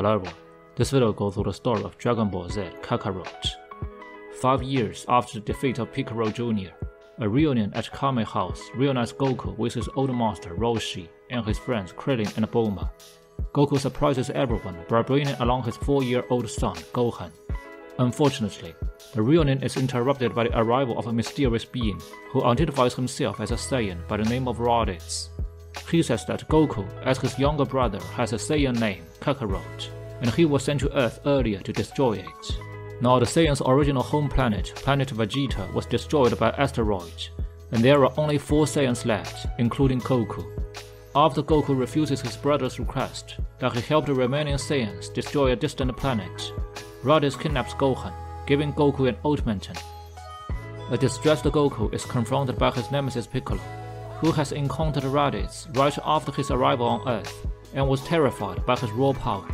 Hello everyone, this video goes through the story of Dragon Ball Z Kakarot. 5 years after the defeat of Kakarot Jr., a reunion at Kame House reunites Goku with his old master Roshi and his friends Krillin and Bulma. Goku surprises everyone by bringing along his 4-year-old son Gohan. Unfortunately, the reunion is interrupted by the arrival of a mysterious being who identifies himself as a Saiyan by the name of Raditz. He says that Goku, as his younger brother, has a Saiyan name, Kakarot, and he was sent to Earth earlier to destroy it. Now the Saiyan's original home planet, Planet Vegeta, was destroyed by asteroids, and there are only 4 Saiyans left, including Goku. After Goku refuses his brother's request that he help the remaining Saiyans destroy a distant planet, Raditz kidnaps Gohan, giving Goku an ultimatum. A distressed Goku is confronted by his nemesis Piccolo, who has encountered Raditz right after his arrival on Earth and was terrified by his raw power.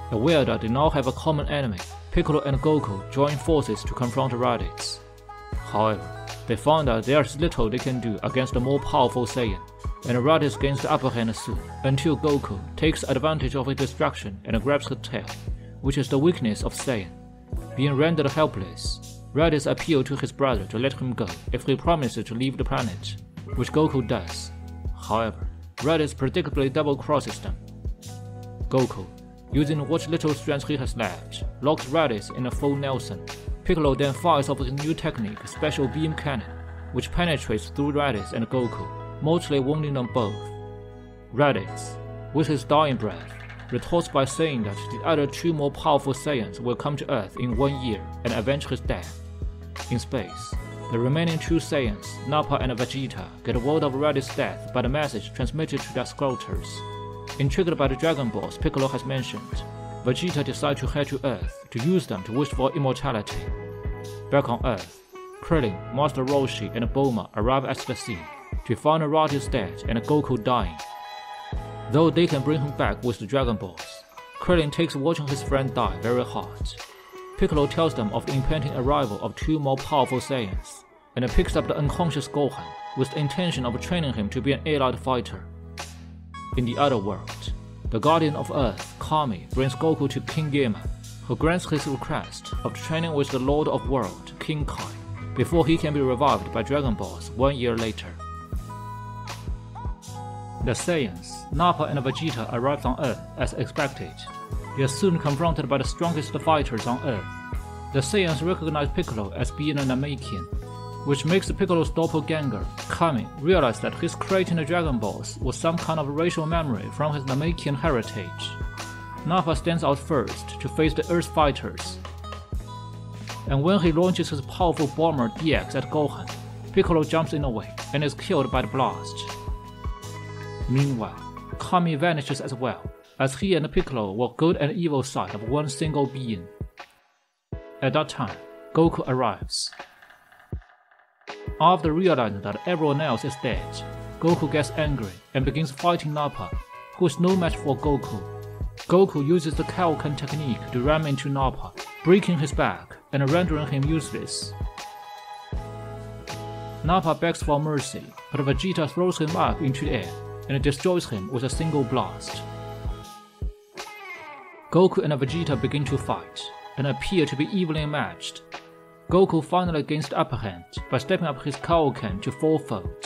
Aware that they now have a common enemy, Piccolo and Goku join forces to confront Raditz. However, they find that there is little they can do against a more powerful Saiyan, and Raditz gains the upper hand soon, until Goku takes advantage of his distraction and grabs his tail, which is the weakness of Saiyan. Being rendered helpless, Raditz appeals to his brother to let him go if he promises to leave the planet, which Goku does. However, Raditz predictably double-crosses them. Goku, using what little strength he has left, locks Raditz in a full Nelson. Piccolo then fires off his new technique, Special Beam Cannon, which penetrates through Raditz and Goku, mortally wounding them both. Raditz, with his dying breath, retorts by saying that the other 2 more powerful Saiyans will come to Earth in 1 year and avenge his death. In space, the remaining 2 Saiyans, Nappa and Vegeta, get word of Raditz's death by the message transmitted to their sculptors. Intrigued by the Dragon Balls Piccolo has mentioned, Vegeta decides to head to Earth to use them to wish for immortality. Back on Earth, Krillin, Master Roshi, and Bulma arrive at the scene to find Raditz dead and Goku dying. Though they can bring him back with the Dragon Balls, Krillin takes watching his friend die very hard. Piccolo tells them of the impending arrival of 2 more powerful Saiyans, and picks up the unconscious Gohan with the intention of training him to be an allied fighter. In the other world, the Guardian of Earth, Kami, brings Goku to King Yama, who grants his request of training with the Lord of World, King Kai, before he can be revived by Dragon Balls 1 year later. The Saiyans, Nappa and Vegeta arrive on Earth as expected. They are soon confronted by the strongest fighters on Earth. The Saiyans recognize Piccolo as being a Namekian, which makes Piccolo's doppelganger, Kami, realize that his creating the Dragon Balls was some kind of racial memory from his Namekian heritage. Nappa stands out first to face the Earth fighters, and when he launches his powerful bomber DX at Gohan, Piccolo jumps in the way and is killed by the blast. Meanwhile, Kami vanishes as well, as he and Piccolo were good and evil side of one single being. At that time, Goku arrives. After realizing that everyone else is dead, Goku gets angry and begins fighting Nappa, who is no match for Goku. Goku uses the Kaioken technique to ram into Nappa, breaking his back and rendering him useless. Nappa begs for mercy, but Vegeta throws him up into the air and destroys him with a single blast. Goku and Vegeta begin to fight, and appear to be evenly matched. Goku finally gains the upper hand by stepping up his Kaioken to 4-fold.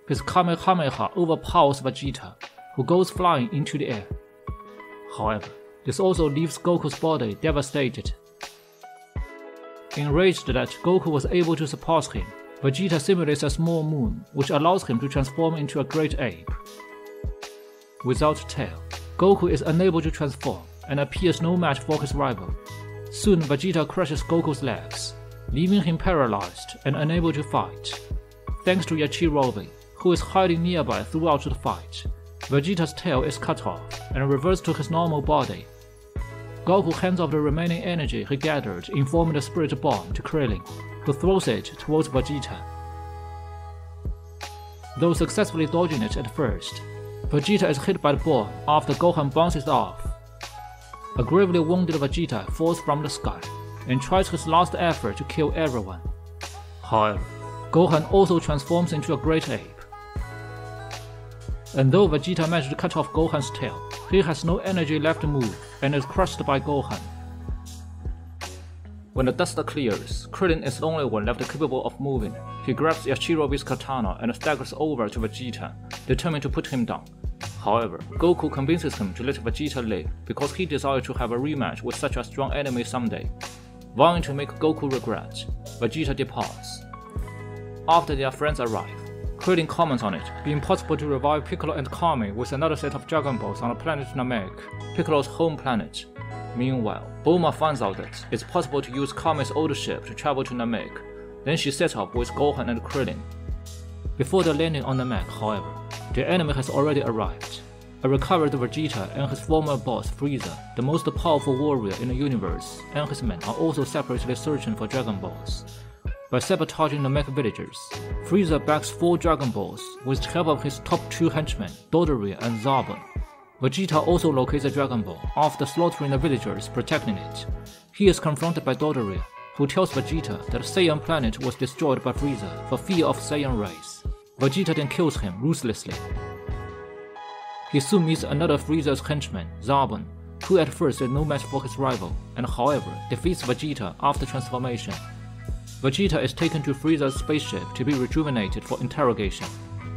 His Kamehameha overpowers Vegeta, who goes flying into the air. However, this also leaves Goku's body devastated. Enraged that Goku was able to surpass him, Vegeta simulates a small moon, which allows him to transform into a great ape. Without tail, Goku is unable to transform and appears no match for his rival. Soon Vegeta crushes Goku's legs, leaving him paralyzed and unable to fight. Thanks to Yachirobe, who is hiding nearby throughout the fight, Vegeta's tail is cut off and reverts to his normal body. Goku hands off the remaining energy he gathered in forming the Spirit Bomb to Krillin, who throws it towards Vegeta. Though successfully dodging it at first, Vegeta is hit by the bomb after Gohan bounces off. A gravely wounded Vegeta falls from the sky and tries his last effort to kill everyone. However, Gohan also transforms into a great ape. And though Vegeta managed to cut off Gohan's tail, he has no energy left to move, and is crushed by Gohan. When the dust clears, Krillin is the only one left capable of moving. He grabs Yachirobe's katana and staggers over to Vegeta, determined to put him down. However, Goku convinces him to let Vegeta live because he desires to have a rematch with such a strong enemy someday. Vowing to make Goku regret, Vegeta departs. After their friends arrive, Krillin comments on it being possible to revive Piccolo and Kami with another set of Dragon Balls on the planet Namek, Piccolo's home planet. Meanwhile, Bulma finds out that it's possible to use Kami's old ship to travel to Namek. Then she sets off with Gohan and Krillin. Before the landing on Namek, however, the enemy has already arrived. A recovered Vegeta and his former boss Frieza, the most powerful warrior in the universe, and his men are also separately searching for Dragon Balls. By sabotaging Namek villagers, Frieza backs 4 Dragon Balls with the help of his top 2 henchmen, Dodoria and Zarbon. Vegeta also locates a Dragon Ball after slaughtering the villagers protecting it. He is confronted by Dodoria, who tells Vegeta that Saiyan planet was destroyed by Frieza for fear of Saiyan race. Vegeta then kills him ruthlessly. He soon meets another Frieza's henchman, Zarbon, who at first is no match for his rival, and however defeats Vegeta after transformation. Vegeta is taken to Frieza's spaceship to be rejuvenated for interrogation.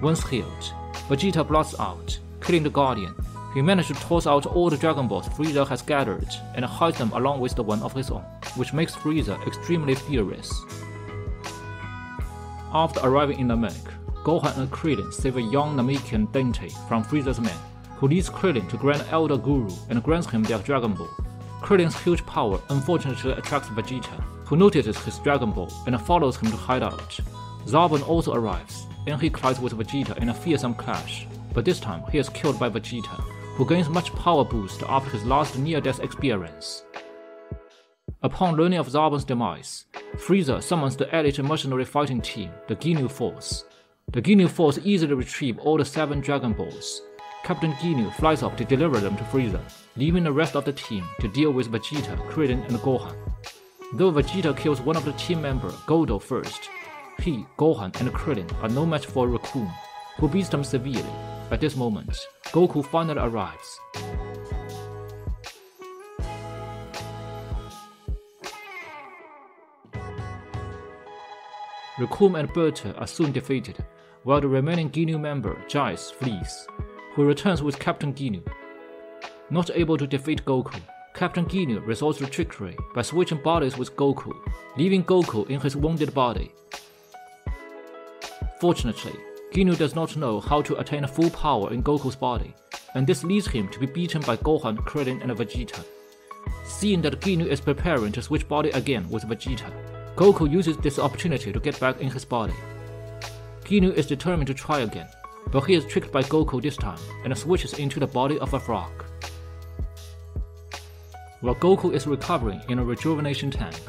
Once healed, Vegeta blasts out, killing the Guardian. He managed to toss out all the Dragon Balls Frieza has gathered and hides them along with the one of his own, which makes Frieza extremely furious. After arriving in Namek, Gohan and Krillin save a young Namekian Dante from Frieza's men, who leads Krillin to Grand Elder Guru and grants him their Dragon Ball. Krillin's huge power unfortunately attracts Vegeta, who notices his Dragon Ball and follows him to hide out. Zarbon also arrives, and he collides with Vegeta in a fearsome clash, but this time he is killed by Vegeta, who gains much power boost after his last near-death experience. Upon learning of Zarbon's demise, Frieza summons the elite mercenary fighting team, the Ginyu Force. The Ginyu Force easily retrieve all the 7 Dragon Balls. Captain Ginyu flies off to deliver them to Frieza, leaving the rest of the team to deal with Vegeta, Krillin, and Gohan. Though Vegeta kills one of the team members, Goldo, first, he, Gohan, and Krillin are no match for Raccoon, who beats them severely. At this moment, Goku finally arrives. Raccoon and Berta are soon defeated, while the remaining Ginyu member, Jais, flees, who returns with Captain Ginyu. Not able to defeat Goku, Captain Ginyu resorts to trickery by switching bodies with Goku, leaving Goku in his wounded body. Fortunately, Ginyu does not know how to attain full power in Goku's body, and this leads him to be beaten by Gohan, Krillin, and Vegeta. Seeing that Ginyu is preparing to switch body again with Vegeta, Goku uses this opportunity to get back in his body. Ginyu is determined to try again, but he is tricked by Goku this time and switches into the body of a frog. While Goku is recovering in a rejuvenation tank,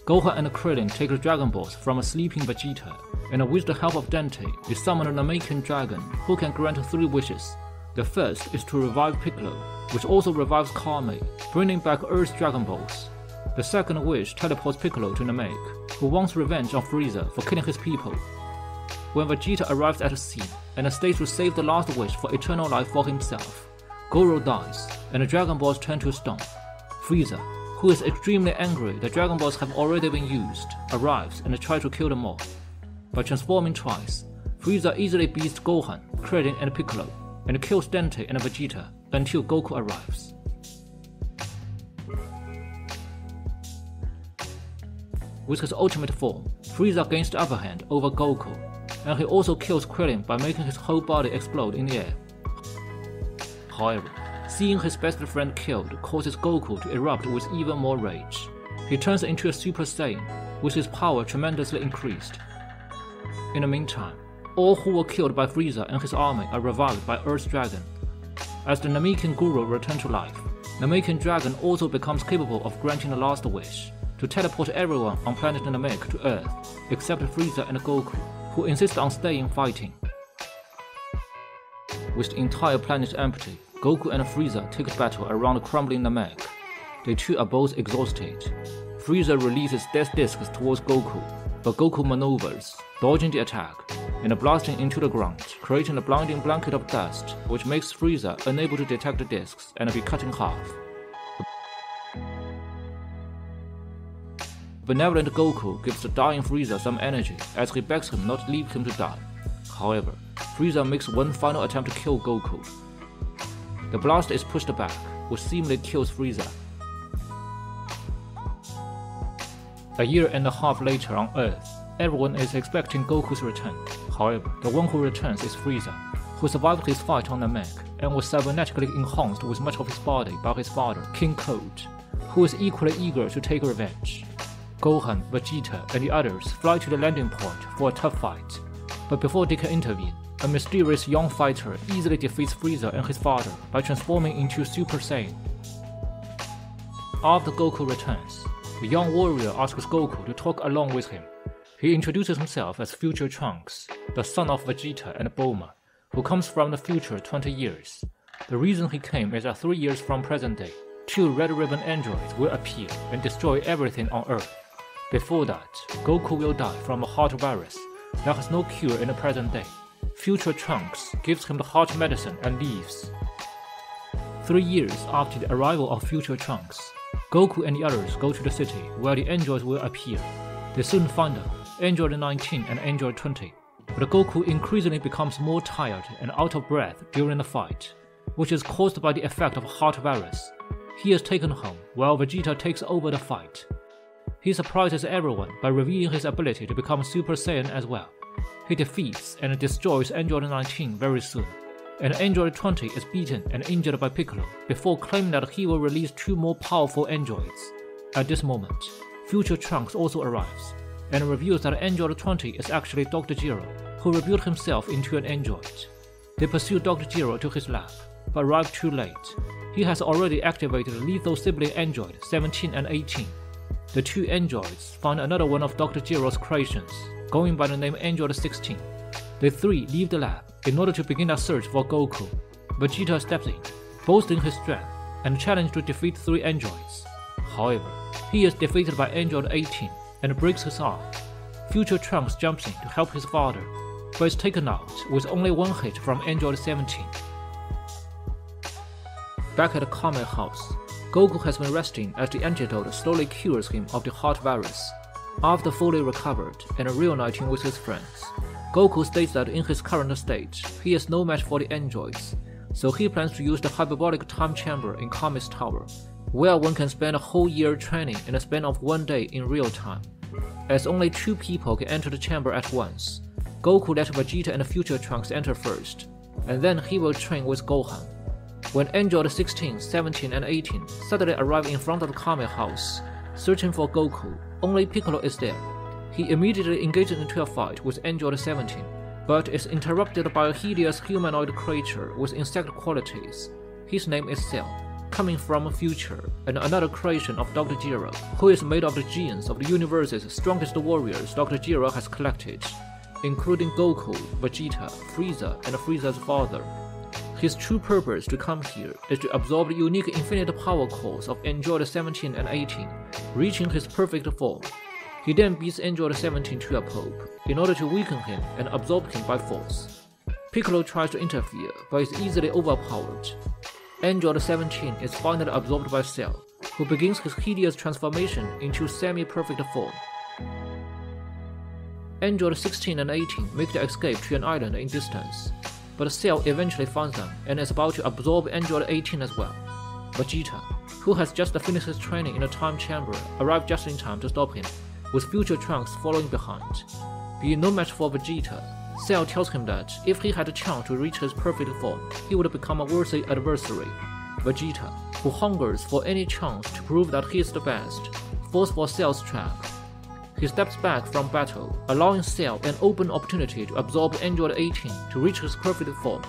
Gohan and Krillin take the Dragon Balls from a sleeping Vegeta, and with the help of Dante, they summon an Namekian dragon who can grant 3 wishes. The first is to revive Piccolo, which also revives Kami, bringing back Earth's Dragon Balls. The second wish teleports Piccolo to Namek, who wants revenge on Frieza for killing his people. When Vegeta arrives at the scene and stays to save the last wish for eternal life for himself, Goro dies, and the Dragon Balls turn to stone. Frieza, who is extremely angry that Dragon Balls have already been used, arrives and tries to kill them all. By transforming twice, Frieza easily beats Gohan, Krillin, and Piccolo, and kills Dante and Vegeta until Goku arrives. With his ultimate form, Frieza gains the upper hand over Goku, and he also kills Krillin by making his whole body explode in the air. However, seeing his best friend killed causes Goku to erupt with even more rage. He turns into a Super Saiyan, with his power tremendously increased. In the meantime, all who were killed by Frieza and his army are revived by Earth's Dragon. As the Namekian Guru returns to life, Namekian Dragon also becomes capable of granting the last wish, to teleport everyone on planet Namek to Earth, except Frieza and Goku, who insist on staying fighting. With the entire planet empty, Goku and Frieza take battle around crumbling Namek. They two are both exhausted. Frieza releases death discs towards Goku, but Goku maneuvers, dodging the attack, and blasting into the ground, creating a blinding blanket of dust, which makes Frieza unable to detect the discs and be cut in half. benevolent Goku gives the dying Frieza some energy as he begs him not to leave him to die. However, Frieza makes one final attempt to kill Goku. The blast is pushed back, which seemingly kills Frieza. A year and a half later on Earth, everyone is expecting Goku's return. However, the one who returns is Frieza, who survived his fight on Namek and was cybernetically enhanced with much of his body by his father, King Cold, who is equally eager to take revenge. Gohan, Vegeta, and the others fly to the landing point for a tough fight. But before they can intervene, a mysterious young fighter easily defeats Frieza and his father by transforming into Super Saiyan. After Goku returns, the young warrior asks Goku to talk along with him. He introduces himself as Future Trunks, the son of Vegeta and Bulma, who comes from the future 20 years. The reason he came is that 3 years from present day, 2 Red Ribbon androids will appear and destroy everything on Earth. Before that, Goku will die from a heart virus that has no cure in the present day. Future Trunks gives him the heart medicine and leaves. 3 years after the arrival of Future Trunks, Goku and the others go to the city where the androids will appear. They soon find out Android 19 and Android 20, but Goku increasingly becomes more tired and out of breath during the fight, which is caused by the effect of a heart virus. He is taken home while Vegeta takes over the fight. He surprises everyone by revealing his ability to become Super Saiyan as well. He defeats and destroys Android 19 very soon, and Android 20 is beaten and injured by Piccolo before claiming that he will release 2 more powerful androids. At this moment, Future Trunks also arrives, and reveals that Android 20 is actually Dr. Gero, who rebuilt himself into an android. They pursue Dr. Gero to his lab, but arrive too late. He has already activated lethal sibling android 17 and 18. The 2 androids find another one of Dr. Gero's creations, going by the name Android 16. The 3 leave the lab in order to begin a search for Goku. Vegeta steps in, boasting his strength, and challenges to defeat 3 androids. However, he is defeated by Android 18 and breaks his arm. Future Trunks jumps in to help his father, but is taken out with only 1 hit from Android 17. Back at the Kame house, Goku has been resting as the antidote slowly cures him of the heart virus. After fully recovered and reuniting with his friends, Goku states that in his current state, he is no match for the androids, so he plans to use the hyperbolic time chamber in Kame's tower, where one can spend a whole year training in a span of 1 day in real time. As only 2 people can enter the chamber at once, Goku lets Vegeta and Future Trunks enter first, and then he will train with Gohan. When Android 16, 17, and 18 suddenly arrive in front of the Kame house, searching for Goku, only Piccolo is there. He immediately engages into a fight with Android 17, but is interrupted by a hideous humanoid creature with insect qualities. His name is Cell, coming from a future, and another creation of Dr. Gero, who is made of the genes of the universe's strongest warriors Dr. Gero has collected, including Goku, Vegeta, Frieza, and Frieza's father. His true purpose to come here is to absorb the unique infinite power cores of Android 17 and 18, reaching his perfect form. He then beats Android 17 to a pulp in order to weaken him and absorb him by force. Piccolo tries to interfere, but is easily overpowered. Android 17 is finally absorbed by Cell, who begins his hideous transformation into semi-perfect form. Android 16 and 18 make the escape to an island in distance, but Cell eventually finds them and is about to absorb Android 18 as well. Vegeta, who has just finished his training in a time chamber, arrives just in time to stop him, with Future Trunks following behind. Being no match for Vegeta, Cell tells him that if he had a chance to reach his perfect form, he would become a worthy adversary. Vegeta, who hungers for any chance to prove that he is the best, falls for Cell's trap. He steps back from battle, allowing Cell an open opportunity to absorb Android 18 to reach his perfect form.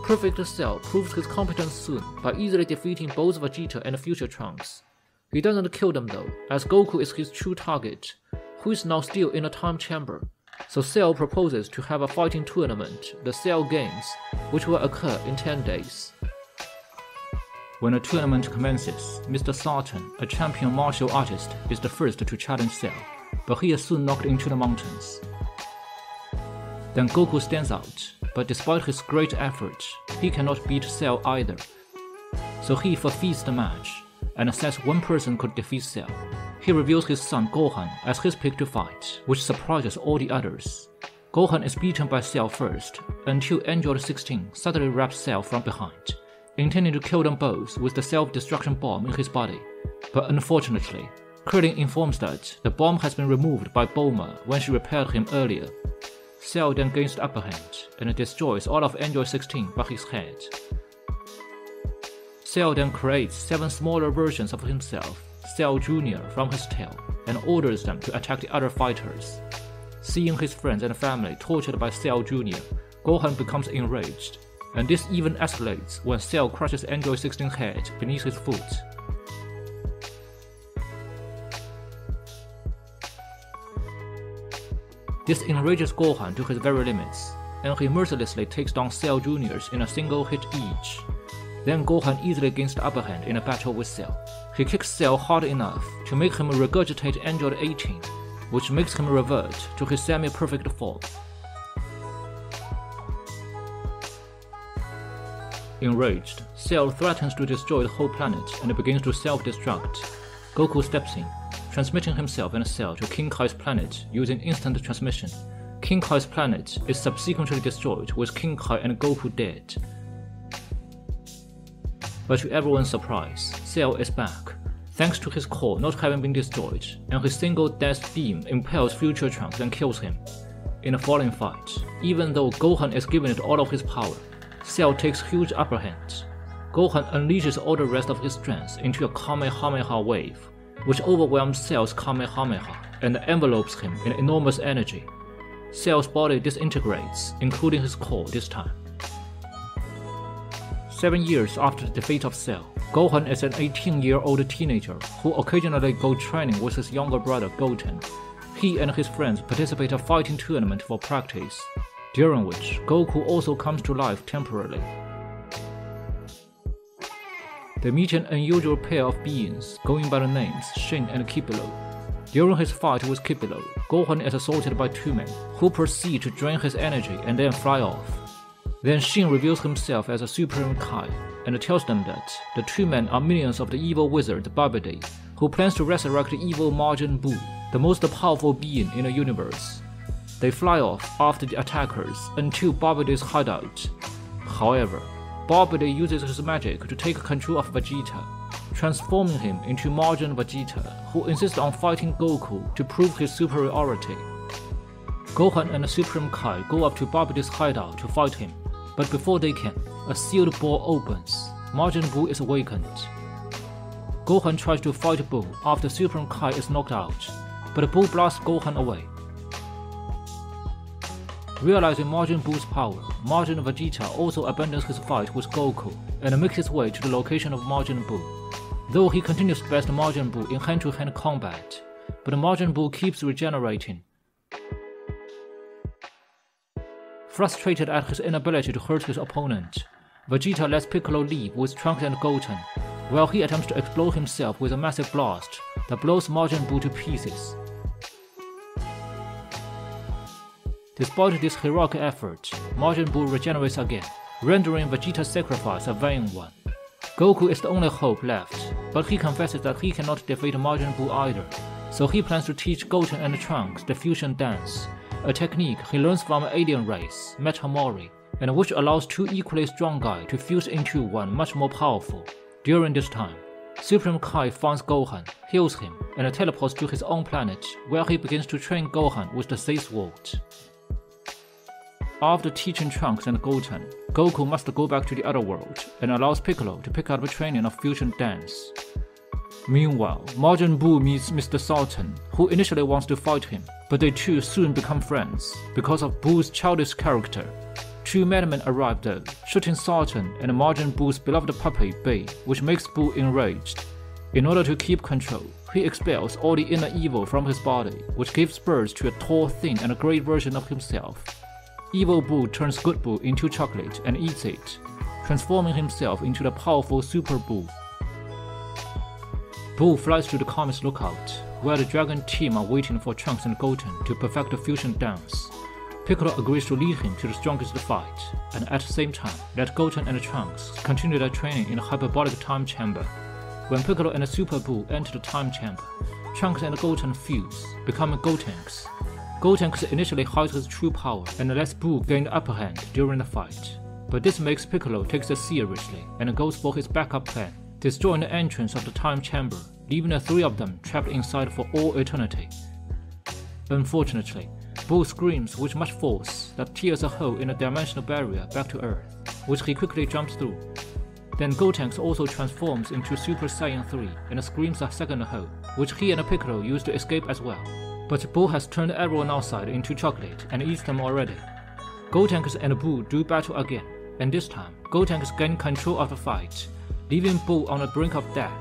Perfect Cell proves his competence soon by easily defeating both Vegeta and Future Trunks. He doesn't kill them though, as Goku is his true target, who is now still in a time chamber. So Cell proposes to have a fighting tournament, the Cell Games, which will occur in 10 days. When the tournament commences, Mr. Sartan, a champion martial artist, is the first to challenge Cell, but he is soon knocked into the mountains. Then Goku stands out, but despite his great effort, he cannot beat Cell either. So he forfeits the match, and says one person could defeat Cell. He reveals his son Gohan as his pick to fight, which surprises all the others. Gohan is beaten by Cell first, until Android 16 suddenly wraps Cell from behind, intending to kill them both with the self-destruction bomb in his body. But unfortunately, Krillin informs that the bomb has been removed by Bulma when she repaired him earlier. Cell then gains the upper hand and destroys all of Android 16 but his head. Cell then creates 7 smaller versions of himself, Cell Jr. from his tail, and orders them to attack the other fighters. Seeing his friends and family tortured by Cell Jr., Gohan becomes enraged, and this even escalates when Cell crushes Android 16's head beneath his foot. This enrages Gohan to his very limits, and he mercilessly takes down Cell Jr.'s in a single hit each. Then Gohan easily gains the upper hand in a battle with Cell. He kicks Cell hard enough to make him regurgitate Android 18, which makes him revert to his semi-perfect form. Enraged, Cell threatens to destroy the whole planet and begins to self-destruct. Goku steps in, transmitting himself and Cell to King Kai's planet using instant transmission. King Kai's planet is subsequently destroyed with King Kai and Goku dead. But to everyone's surprise, Cell is back, thanks to his core not having been destroyed, and his single death beam impales future Trunks and kills him. In a falling fight, even though Gohan is given it all of his power, Cell takes huge upper hand. Gohan unleashes all the rest of his strength into a Kamehameha wave, which overwhelms Cell's Kamehameha and envelopes him in enormous energy. Cell's body disintegrates, including his core this time. 7 years after the defeat of Cell, Gohan is an 18-year-old teenager who occasionally goes training with his younger brother Goten. He and his friends participate in a fighting tournament for practice, during which Goku also comes to life temporarily. They meet an unusual pair of beings going by the names Shin and Kipilo. During his fight with Kipilo, Gohan is assaulted by 2 men, who proceed to drain his energy and then fly off. Then Shin reveals himself as a Supreme Kai, and tells them that the 2 men are minions of the evil wizard Babidi, who plans to resurrect the evil Majin Buu, the most powerful being in the universe. They fly off after the attackers until Babidi's hideout. However, Babidi uses his magic to take control of Vegeta, transforming him into Majin Vegeta, who insists on fighting Goku to prove his superiority. Gohan and the Supreme Kai go up to Babidi's hideout to fight him, but before they can, a sealed door opens. Majin Buu is awakened. Gohan tries to fight Buu after Supreme Kai is knocked out, but Buu blasts Gohan away. Realizing Majin Buu's power, Majin Vegeta also abandons his fight with Goku and makes his way to the location of Majin Buu. Though he continues to best Majin Buu in hand-to-hand combat, but Majin Buu keeps regenerating. Frustrated at his inability to hurt his opponent, Vegeta lets Piccolo leave with Trunks and Goten, while he attempts to explode himself with a massive blast that blows Majin Buu to pieces. Despite this heroic effort, Majin Buu regenerates again, rendering Vegeta's sacrifice a vain one. Goku is the only hope left, but he confesses that he cannot defeat Majin Buu either, so he plans to teach Goten and Trunks the fusion dance, a technique he learns from an alien race, Metamori, and which allows 2 equally strong guys to fuse into one much more powerful. During this time, Supreme Kai finds Gohan, heals him, and teleports to his own planet, where he begins to train Gohan with the Sixth Sword. After teaching Trunks and Goten, Goku must go back to the other world, and allows Piccolo to pick up the training of fusion dance. Meanwhile, Majin Buu meets Mr. Sultan, who initially wants to fight him, but they two soon become friends because of Buu's childish character. 2 madmen arrive though, shooting Sultan and Majin Buu's beloved puppy Bei, which makes Buu enraged. In order to keep control, he expels all the inner evil from his body, which gives birth to a tall, thin, and a great version of himself. Evil Buu turns good Buu into chocolate and eats it, transforming himself into the powerful Super Buu. Buu flies to the Kami's lookout, where the Dragon team are waiting for Trunks and Goten to perfect the fusion dance. Piccolo agrees to lead him to the strongest fight, and at the same time, let Goten and Trunks continue their training in the hyperbolic time chamber. When Piccolo and Super Buu enter the time chamber, Trunks and Goten fuse, becoming Gotenks. Gotenks initially hides his true power and lets Buu gain the upper hand during the fight, but this makes Piccolo take this seriously and goes for his backup plan, destroying the entrance of the time chamber, leaving the three of them trapped inside for all eternity. Unfortunately, Buu screams with much force that tears a hole in a dimensional barrier back to Earth, which he quickly jumps through. Then Gotenks also transforms into Super Saiyan 3 and screams a second hole, which he and Piccolo use to escape as well. But Buu has turned everyone outside into chocolate and eats them already. Gotenks and Buu do battle again, and this time, Gotenks gain control of the fight, leaving Buu on the brink of death.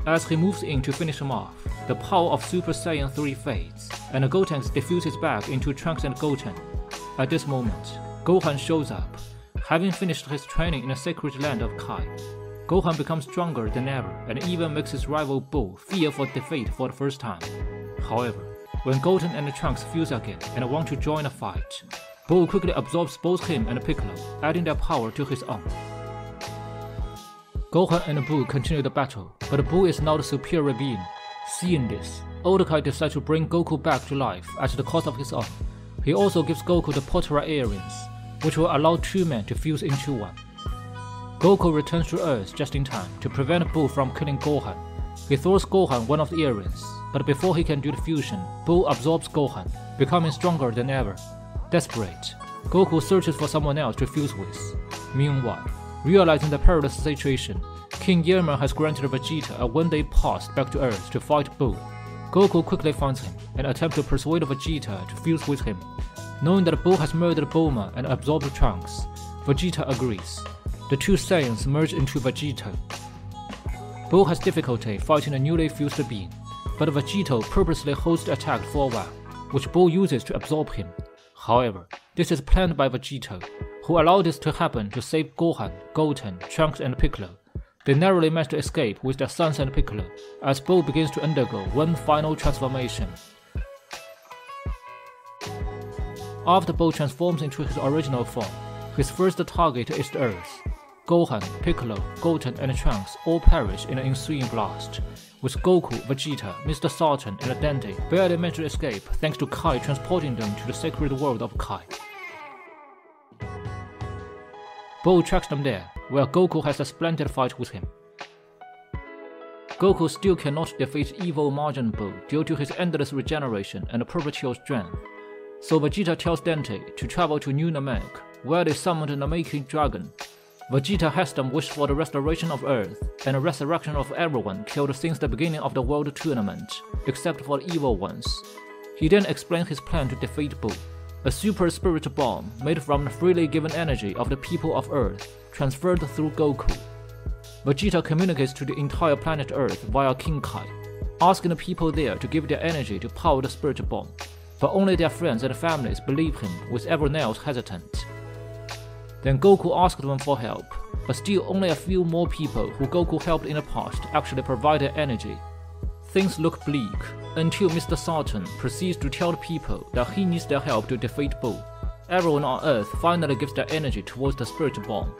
As he moves in to finish him off, the power of Super Saiyan 3 fades, and Gotenks diffuses back into Trunks and Goten. At this moment, Gohan shows up, having finished his training in the sacred land of Kai. Gohan becomes stronger than ever and even makes his rival Buu fear for defeat for the first time. However, when Goten and Trunks fuse again and want to join the fight, Buu quickly absorbs both him and Piccolo, adding their power to his own. Gohan and Buu continue the battle, but Buu is now the superior being. Seeing this, Old Kai decides to bring Goku back to life at the cost of his own. He also gives Goku the Potara earrings, which will allow two men to fuse into one. Goku returns to Earth just in time to prevent Buu from killing Gohan. He throws Gohan one of the earrings, but before he can do the fusion, Buu absorbs Gohan, becoming stronger than ever. Desperate, Goku searches for someone else to fuse with. Meanwhile, realizing the perilous situation, King Yerma has granted Vegeta a one-day pass back to Earth to fight Buu. Goku quickly finds him and attempts to persuade Vegeta to fuse with him. Knowing that Buu has murdered Bulma and absorbed Trunks, Vegeta agrees. The two Saiyans merge into Vegeta. Buu has difficulty fighting the newly fused being, but Vegeta purposely holds the attack for a while, which Buu uses to absorb him. However, this is planned by Vegeta, who allowed this to happen to save Gohan, Goten, Trunks and Piccolo. They narrowly manage to escape with their sons and Piccolo, as Buu begins to undergo one final transformation. After Buu transforms into his original form, his first target is the Earth. Gohan, Piccolo, Goten and Trunks all perish in an ensuing blast, with Goku, Vegeta, Mr. Satan and Dante barely manage to escape thanks to Kai transporting them to the sacred world of Kai. Buu tracks them there, where Goku has a splendid fight with him. Goku still cannot defeat evil Majin Buu due to his endless regeneration and perpetual strength, so Vegeta tells Dante to travel to New Namek, where they summoned the Namekian Dragon. Vegeta has them wish for the restoration of Earth and the resurrection of everyone killed since the beginning of the World Tournament, except for the evil ones. He then explains his plan to defeat Buu. A super spirit bomb made from the freely given energy of the people of Earth, transferred through Goku. Vegeta communicates to the entire planet Earth via King Kai, asking the people there to give their energy to power the spirit bomb, but only their friends and families believe him, with everyone else hesitant. Then Goku asks them for help, but still only a few more people who Goku helped in the past actually provide their energy. Things look bleak, until Mr. Satan proceeds to tell the people that he needs their help to defeat Buu. Everyone on Earth finally gives their energy towards the spirit bomb.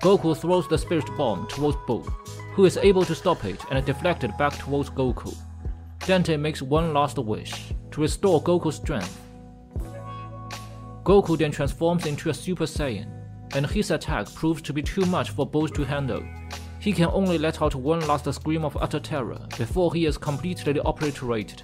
Goku throws the spirit bomb towards Buu, who is able to stop it and deflect it back towards Goku. Dante makes one last wish, to restore Goku's strength. Goku then transforms into a Super Saiyan, and his attack proves to be too much for Buu to handle. He can only let out one last scream of utter terror before he is completely obliterated.